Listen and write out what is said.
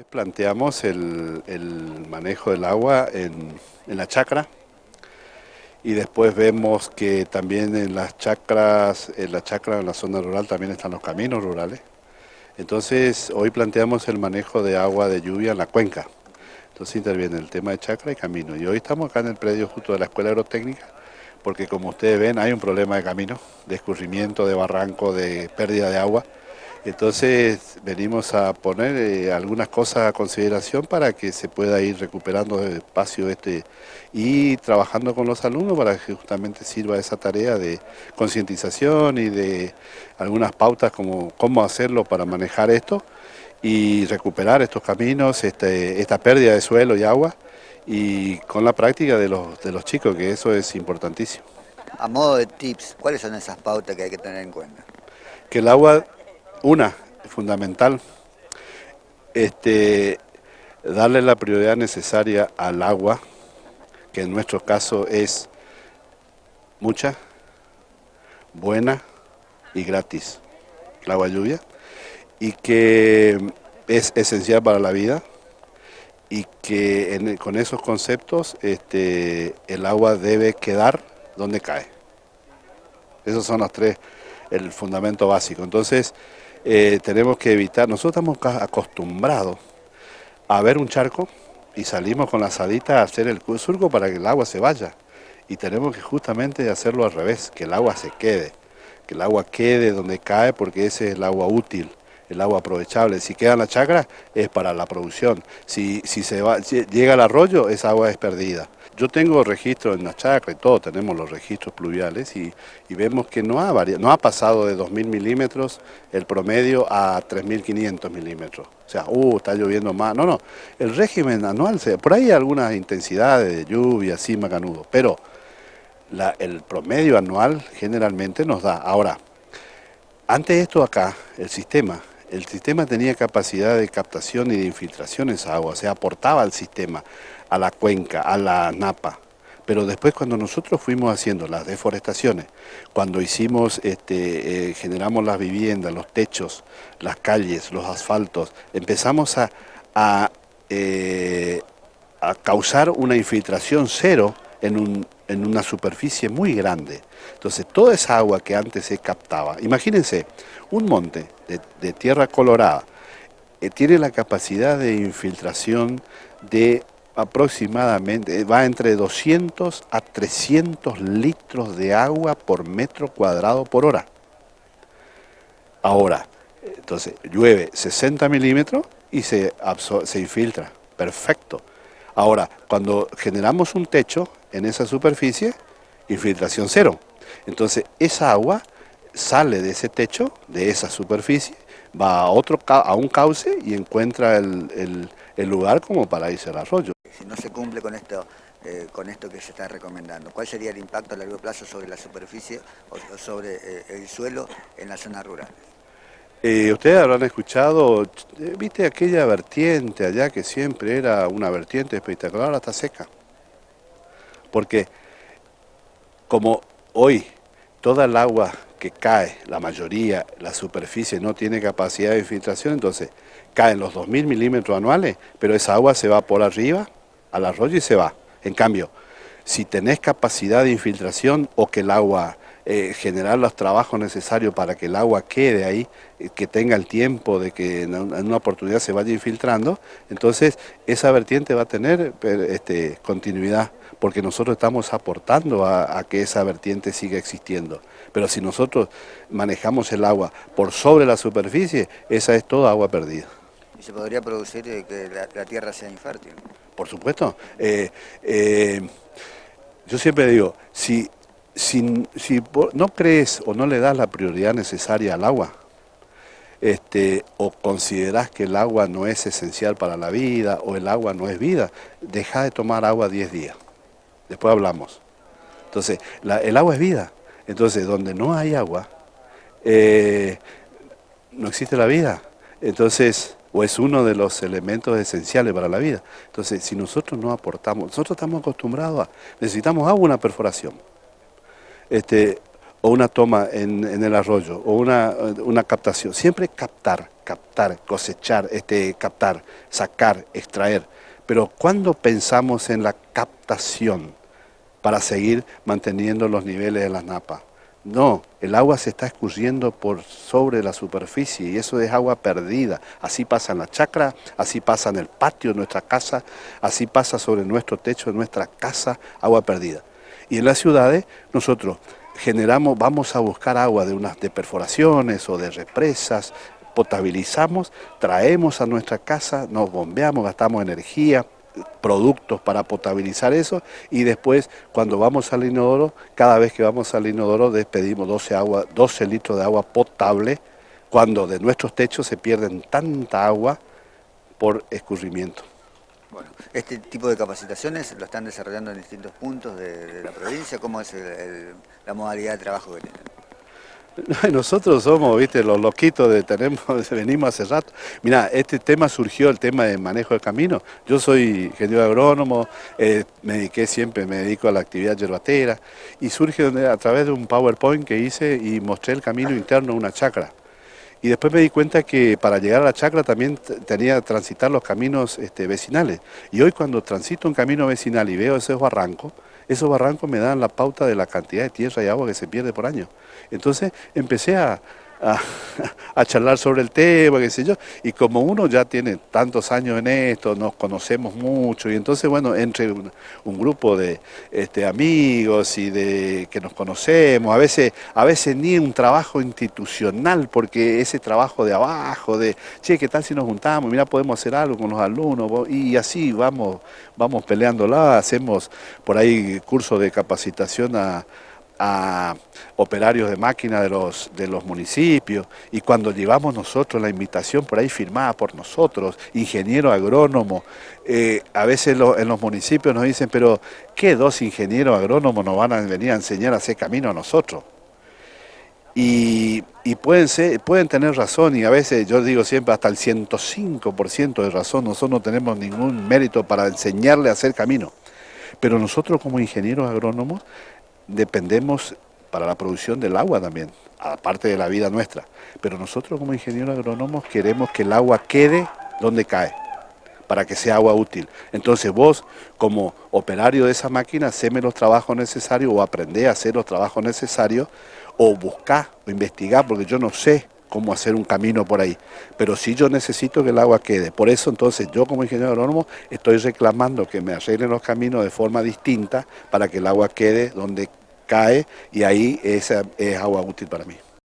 Planteamos el manejo del agua en la chacra y después vemos que también en las chacras, en la zona rural también están los caminos rurales. Entonces hoy planteamos el manejo de agua de lluvia en la cuenca. Entonces interviene el tema de chacra y camino. Y hoy estamos acá en el predio justo de la Escuela Agrotécnica porque como ustedes ven hay un problema de camino, de escurrimiento, de barranco, de pérdida de agua. Entonces venimos a poner algunas cosas a consideración para que se pueda ir recuperando el espacio y trabajando con los alumnos para que justamente sirva esa tarea de concientización y de algunas pautas como cómo hacerlo para manejar esto y recuperar estos caminos, esta pérdida de suelo y agua y con la práctica de los chicos, que eso es importantísimo. A modo de tips, ¿cuáles son esas pautas que hay que tener en cuenta? Que el agua, una, es fundamental, este, darle la prioridad necesaria al agua, que en nuestro caso es mucha, buena y gratis, el agua lluvia, y que es esencial para la vida y que con esos conceptos el agua debe quedar donde cae. Esos son los tres, el fundamento básico. Entonces tenemos que evitar, nosotros estamos acostumbrados a ver un charco y salimos con la asadita a hacer el surco para que el agua se vaya. Y tenemos que justamente hacerlo al revés, que el agua se quede, que el agua quede donde cae porque ese es el agua útil, el agua aprovechable. Si queda en la chacra es para la producción. Si llega al arroyo, esa agua es perdida. Yo tengo registro en la chacra y todo, tenemos los registros pluviales y vemos que no ha pasado de 2.000 milímetros el promedio a 3.500 milímetros. O sea, está lloviendo más. No, no, el régimen anual, por ahí hay algunas intensidades de lluvia, así macanudo, pero el promedio anual generalmente nos da. Ahora, antes de esto acá, el sistema tenía capacidad de captación y de infiltración de esa agua, o sea, aportaba al sistema, a la cuenca, a la napa. Pero después cuando nosotros fuimos haciendo las deforestaciones, cuando generamos las viviendas, los techos, las calles, los asfaltos, empezamos a, eh, a causar una infiltración cero en una superficie muy grande. Entonces, toda esa agua que antes se captaba, imagínense, un monte de tierra colorada tiene la capacidad de infiltración de aproximadamente, va entre 200 a 300 litros de agua por metro cuadrado por hora. Ahora, entonces llueve 60 milímetros y se infiltra. Perfecto. Ahora, cuando generamos un techo en esa superficie, infiltración cero. Entonces, esa agua sale de ese techo, de esa superficie, va a un cauce y encuentra el lugar como para irse al arroyo. Si no se cumple con esto que se está recomendando, ¿cuál sería el impacto a largo plazo sobre la superficie o sobre el suelo en la zona rural? Ustedes habrán escuchado, viste aquella vertiente allá que siempre era una vertiente espectacular, ahora está seca. Porque como hoy toda el agua que cae, la mayoría, la superficie no tiene capacidad de infiltración, entonces caen los 2.000 milímetros anuales, pero esa agua se va por arriba al arroyo y se va. En cambio, si tenés capacidad de infiltración o que el agua, generar los trabajos necesarios para que el agua quede ahí, que tenga el tiempo de que en una oportunidad se vaya infiltrando, entonces esa vertiente va a tener continuidad, porque nosotros estamos aportando a que esa vertiente siga existiendo. Pero si nosotros manejamos el agua por sobre la superficie, esa es toda agua perdida. ¿Y se podría producir que la tierra sea infértil? Por supuesto. Yo siempre digo, si no crees o no le das la prioridad necesaria al agua, o considerás que el agua no es esencial para la vida o el agua no es vida, deja de tomar agua 10 días. Después hablamos. Entonces, el agua es vida. Entonces, donde no hay agua, no existe la vida. Entonces, o es uno de los elementos esenciales para la vida. Entonces, si nosotros no aportamos, nosotros estamos acostumbrados necesitamos agua, una perforación. Este, o una toma en el arroyo, o una captación. Siempre captar, cosechar, captar, sacar, extraer. Pero ¿cuándo pensamos en la captación para seguir manteniendo los niveles de las napas? No, el agua se está escurriendo por sobre la superficie y eso es agua perdida. Así pasa en la chacra, así pasa en el patio de nuestra casa, así pasa sobre nuestro techo de nuestra casa, agua perdida. Y en las ciudades nosotros vamos a buscar agua de perforaciones o de represas, potabilizamos, traemos a nuestra casa, nos bombeamos, gastamos energía, productos para potabilizar eso y después cuando vamos al inodoro, cada vez que vamos al inodoro despedimos 12 litros de agua potable cuando de nuestros techos se pierden tanta agua por escurrimiento. Bueno, este tipo de capacitaciones lo están desarrollando en distintos puntos de la provincia. ¿Cómo es la modalidad de trabajo que tienen? Nosotros somos, viste, los loquitos venimos hace rato. Mira, este tema surgió, el tema de manejo de camino. Yo soy ingeniero agrónomo, me dedico a la actividad yerbatera y surge a través de un PowerPoint que hice y mostré el camino interno de una chacra. Y después me di cuenta que para llegar a la chacra también tenía que transitar los caminos vecinales. Y hoy cuando transito un camino vecinal y veo esos barrancos me dan la pauta de la cantidad de tierra y agua que se pierde por año. Entonces empecé a, a charlar sobre el tema, qué sé yo, y como uno ya tiene tantos años en esto, nos conocemos mucho, y entonces, bueno, entre un grupo de amigos y de que nos conocemos, a veces ni un trabajo institucional, porque ese trabajo de abajo, che, ¿qué tal si nos juntamos? Mira, podemos hacer algo con los alumnos, y así vamos peleándola, hacemos por ahí cursos de capacitación a operarios de máquina de los municipios, y cuando llevamos nosotros la invitación por ahí firmada por nosotros, ingeniero agrónomo, a veces en los municipios nos dicen, pero ¿qué dos ingenieros agrónomos nos van a venir a enseñar a hacer camino a nosotros? Y pueden tener razón, y a veces yo digo siempre hasta el 105% de razón, nosotros no tenemos ningún mérito para enseñarle a hacer camino, pero nosotros como ingenieros agrónomos dependemos para la producción del agua también, aparte de la vida nuestra. Pero nosotros como ingenieros agrónomos queremos que el agua quede donde cae, para que sea agua útil. Entonces vos, como operario de esa máquina, haceme los trabajos necesarios o aprendé a hacer los trabajos necesarios o buscá o investigá, porque yo no sé cómo hacer un camino por ahí, pero sí yo necesito que el agua quede. Por eso entonces yo como ingeniero agrónomo estoy reclamando que me arreglen los caminos de forma distinta para que el agua quede donde cae y ahí esa es agua útil para mí.